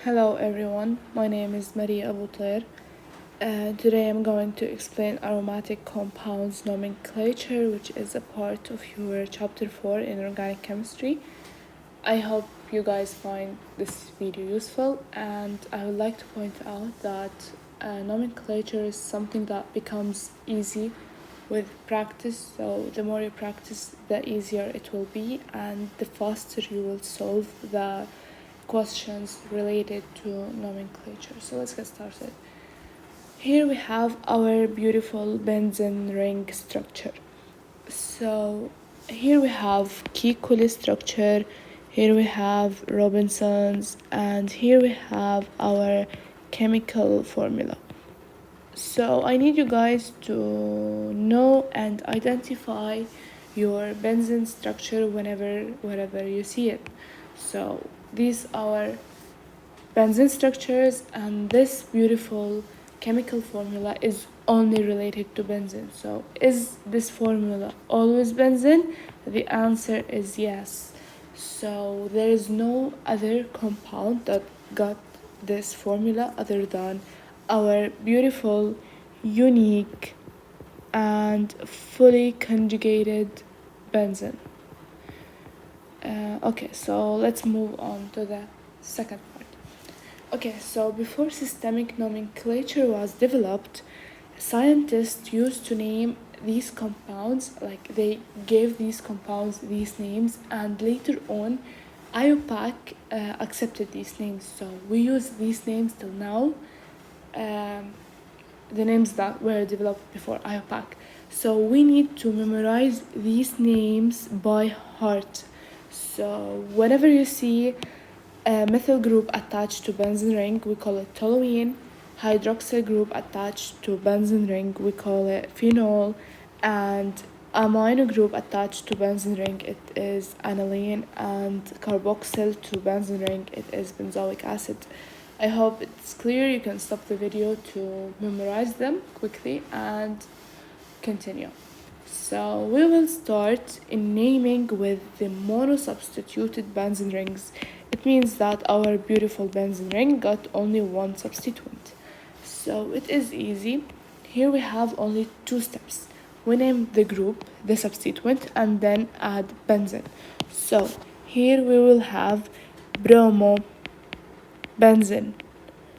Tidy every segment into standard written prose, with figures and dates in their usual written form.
Hello everyone, my name is Maria Abutair. Today I'm going to explain aromatic compounds nomenclature, which is a part of your chapter 4 in organic chemistry. I hope you guys find this video useful, and I would like to point out that nomenclature is something that becomes easy with practice. So the more you practice, the easier it will be, and the faster you will solve the questions related to nomenclature. So let's get started. Here we have our beautiful benzene ring structure. So here we have Kikuly structure, here we have Robinson's, and here we have our chemical formula. So I need you guys to know and identify your benzene structure wherever you see it. So these are benzene structures, and this beautiful chemical formula is only related to benzene. So is this formula always benzene? The answer is yes. So there is no other compound that got this formula other than our beautiful, unique, and fully conjugated benzene. Okay, so let's move on to the second part. Okay, so before systemic nomenclature was developed, scientists used to name these compounds, like they gave these compounds these names, and later on IUPAC accepted these names. So we use these names till now, the names that were developed before IUPAC. So we need to memorize these names by heart. So whenever you see a methyl group attached to benzene ring, we call it toluene. Hydroxyl group attached to benzene ring, we call it phenol. And amino group attached to benzene ring, it is aniline. And carboxyl to benzene ring, it is benzoic acid. I hope it's clear. You can stop the video to memorize them quickly and continue. So we will start in naming with the monosubstituted benzene rings. It means that our beautiful benzene ring got only one substituent. So it is easy. Here we have only two steps. We name the group, the substituent, and then add benzene. So here we will have bromo benzene.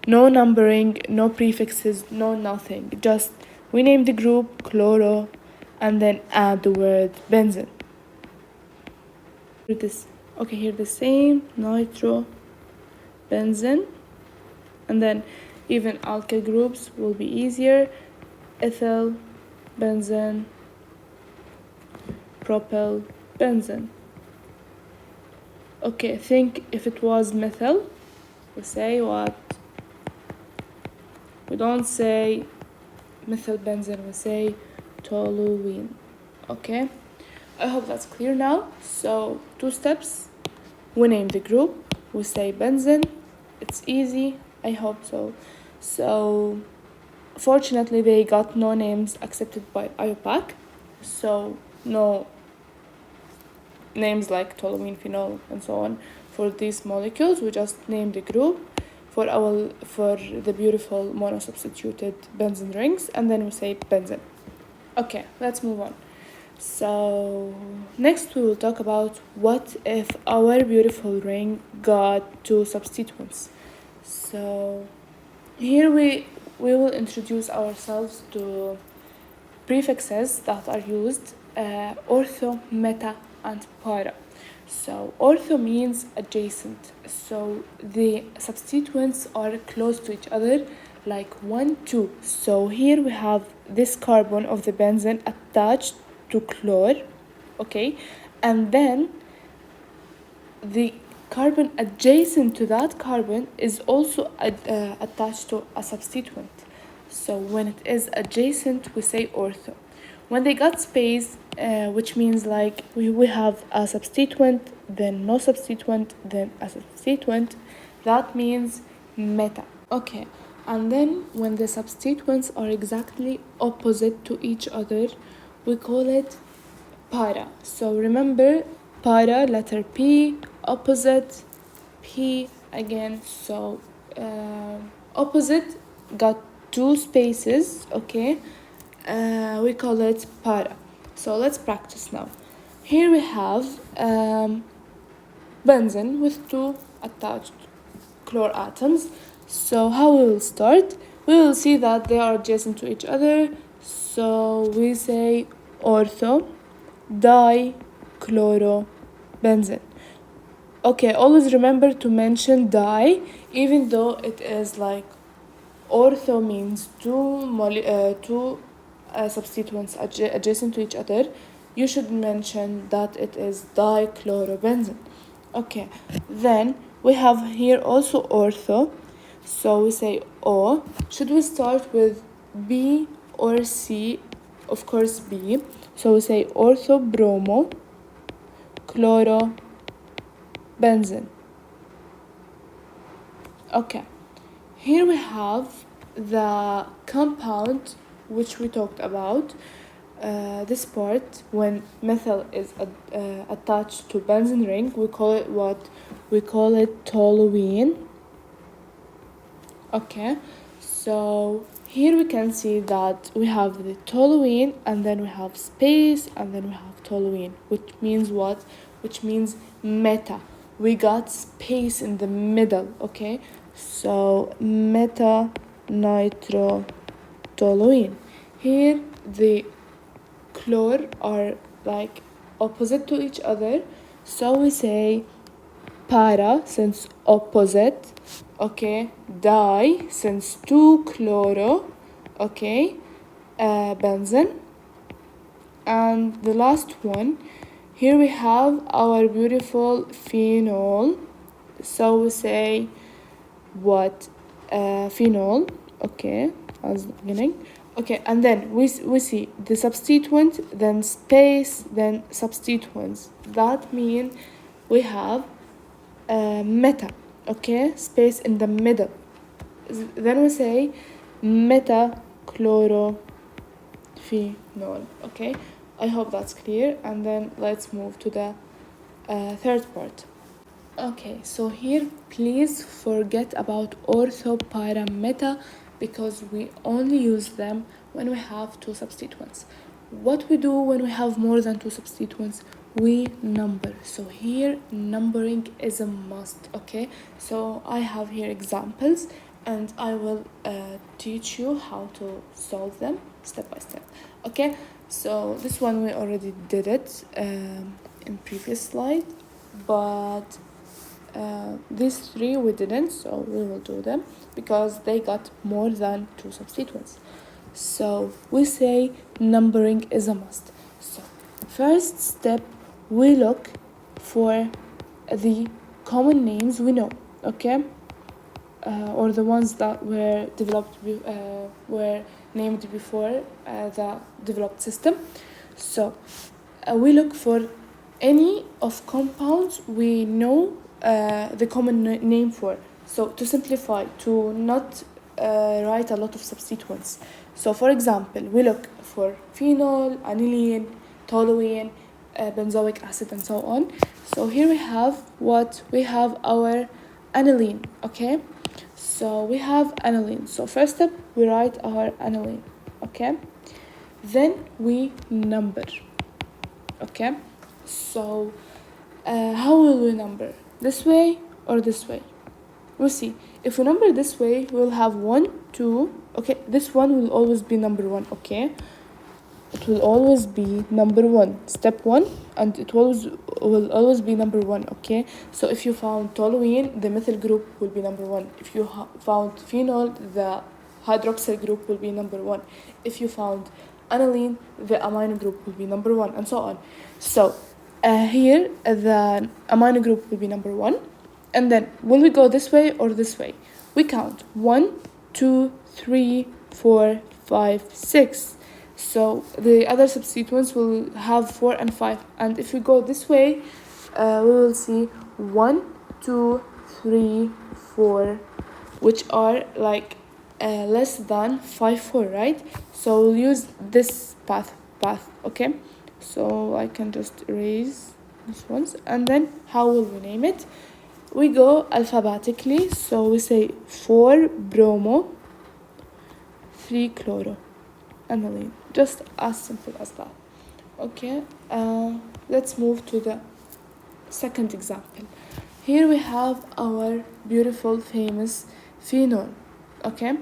No numbering, no prefixes, no nothing. Just we name the group chloro and then add the word benzene. Here the same nitro benzene, and then even alkyl groups will be easier. Ethyl benzene, propyl benzene. Okay, think if it was methyl, we say what? We don't say methyl benzene, we say toluene. Okay, I hope that's clear now. So two steps: we name the group, we say benzene. It's easy, I hope so. So fortunately they got no names accepted by IUPAC, so no names like toluene, phenol, and so on for these molecules. We just name the group for the beautiful monosubstituted benzene rings, and then we say benzene. Okay, let's move on. So next we will talk about what if our beautiful ring got two substituents. So here we will introduce ourselves to prefixes that are used: ortho, meta, and para. So ortho means adjacent, so the substituents are close to each other, like 1, 2. So here we have this carbon of the benzene attached to chlor, okay, and then the carbon adjacent to that carbon is also attached to a substituent. So when it is adjacent, we say ortho. When they got space, which means like we have a substituent, then no substituent, then a substituent, that means meta. Okay, and then when the substituents are exactly opposite to each other, we call it para. So remember, para, letter P, opposite, P again, so opposite got two spaces, okay? We call it para. So let's practice now. Here we have benzene with two attached chlor atoms. So how we will start? We will see that they are adjacent to each other. So we say ortho dichlorobenzene. Okay, always remember to mention di, even though it is like ortho means two substituents adjacent to each other. You should mention that it is dichlorobenzene. Okay, then we have here also ortho. So we say O. Should we start with B or C? Of course B. So we say ortho bromo chlorobenzene. Okay, here we have the compound which we talked about. This part, when methyl is attached to benzene ring, we call it what? We call it toluene. Okay, so here we can see that we have the toluene, and then we have space, and then we have toluene, which means what? Which means meta. We got space in the middle, okay? So meta nitrotoluene. Here the chlor are like opposite to each other, so we say para since opposite, okay, di since two chloro, okay, benzene, and the last one, here we have our beautiful phenol, so we say what? Phenol, okay, as the beginning. Okay, and then we see the substituent, then space, then substituents. That means we have meta, okay, space in the middle. Then we say metachlorophenol, okay. I hope that's clear, and then let's move to the third part. Okay, so here please forget about ortho, para, meta, because we only use them when we have two substituents. What we do when we have more than two substituents? We number. So here numbering is a must, okay? So I have here examples, and I will teach you how to solve them step by step, okay? So this one we already did it in previous slide, but these three we didn't, so we will do them because they got more than two substituents. So we say numbering is a must. So first step, we look for the common names we know, okay, or the ones that were developed were named before the developed system. So we look for any of compounds we know the common name for. So to simplify, to not write a lot of substituents. So for example, we look for phenol, aniline, toluene, benzoic acid, and so on. So here we have what? We have our aniline, okay? So we have aniline. So first step, we write our aniline, okay? Then we number, okay? So how will we number? This way or this way? We'll see. If we number this way, we'll have 1, 2, okay? This one will always be number 1, okay? It will always be number 1, step 1, and it will always be number 1, okay? So if you found toluene, the methyl group will be number 1. If you found phenol, the hydroxyl group will be number 1. If you found aniline, the amino group will be number 1, and so on. So here the amino group will be number 1, and then will we go this way or this way? We count 1, 2, 3, 4, 5, 6. So the other substituents will have 4 and 5, and if we go this way, we will see 1, 2, 3, 4, which are like less than 5, 4, right? So we'll use this path, okay? So I can just erase these ones, and then how will we name it? we go alphabetically, so we say 4 bromo, 3 chloro, aniline. Just as simple as that. Okay, let's move to the second example. Here we have our beautiful, famous phenol. Okay,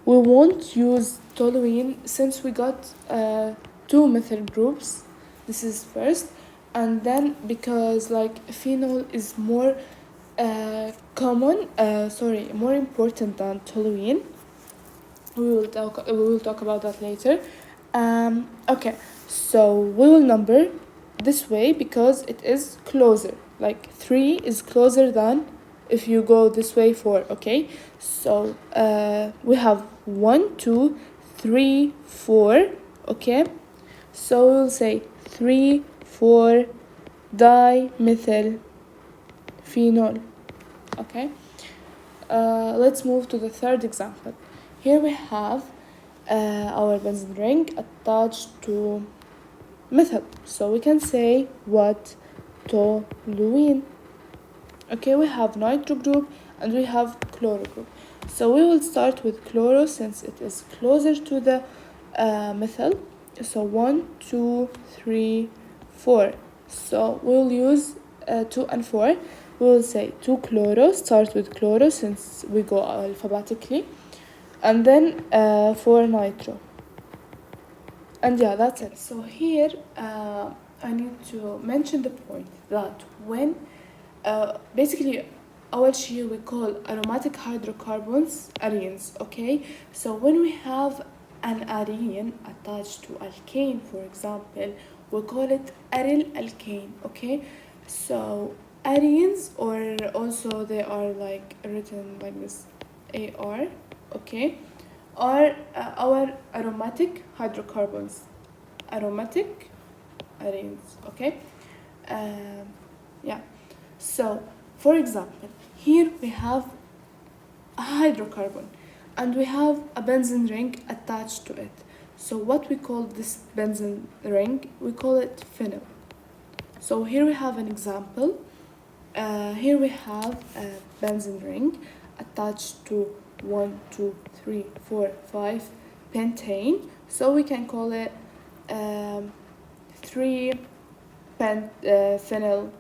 we won't use toluene since we got 2 methyl groups. This is first, and then because like phenol is more more important than toluene. We will talk about that later. Okay, so we will number this way because it is closer. Like 3 is closer than if you go this way 4. Okay, so we have 1, 2, 3, 4. Okay, so we'll say 3, 4 dimethyl phenol. Okay, let's move to the third example. Here we have our benzene ring attached to methyl, so we can say what? Toluene. Okay, we have nitro group and we have chloro group, so we will start with chloro since it is closer to the methyl. So 1, 2, 3, 4. So we'll use 2 and 4. We will say 2 chloro, start with chloro since we go alphabetically, and then 4 nitro. And yeah, that's it. So here I need to mention the point that when basically أول شيء we call aromatic hydrocarbons arenes. Okay, so when we have an arene attached to alkane, for example, we call it aryl alkane. Okay, so arenes, or also they are like written like this, AR. Okay, are our aromatic hydrocarbons, aromatic arenes. Okay, yeah. So for example, here we have a hydrocarbon and we have a benzene ring attached to it. So what we call this benzene ring, we call it phenyl. So here we have an example. Here we have a benzene ring attached to 1, 2, 3, 4, 5 pentane. So we can call it 3 phenyl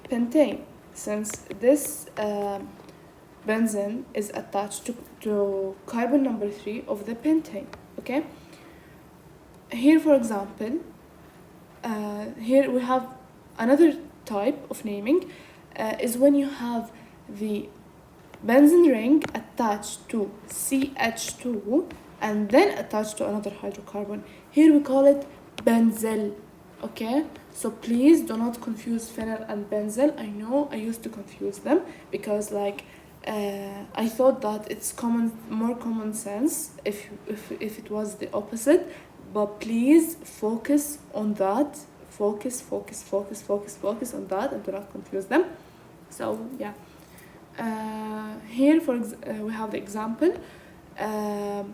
pentane, since this benzene is attached to carbon number 3 of the pentane. Okay, here for example, here we have another type of naming, is when you have the benzene ring attached to CH2 and then attached to another hydrocarbon. Here we call it benzyl. Okay, so please do not confuse phenyl and benzyl. I know I used to confuse them because like I thought that it's more common sense if it was the opposite, but please focus on that. Focus on that and do not confuse them. So yeah, here we have the example.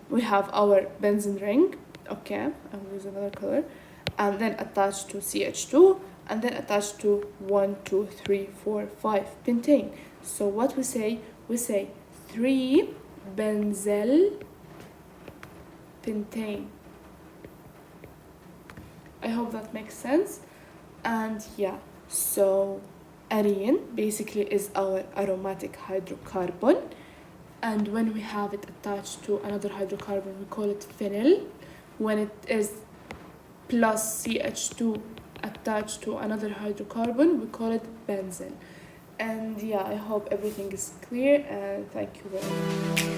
We have our benzene ring. Okay, I'll use another color, and then attached to CH2 and then attached to 1, 2, 3, 4, 5 pentane. So what we say 3 benzyl pentane. I hope that makes sense. And yeah, so arene basically is our aromatic hydrocarbon, and when we have it attached to another hydrocarbon we call it phenyl. When it is plus CH2 attached to another hydrocarbon we call it benzyl. And yeah, I hope everything is clear, and thank you very much.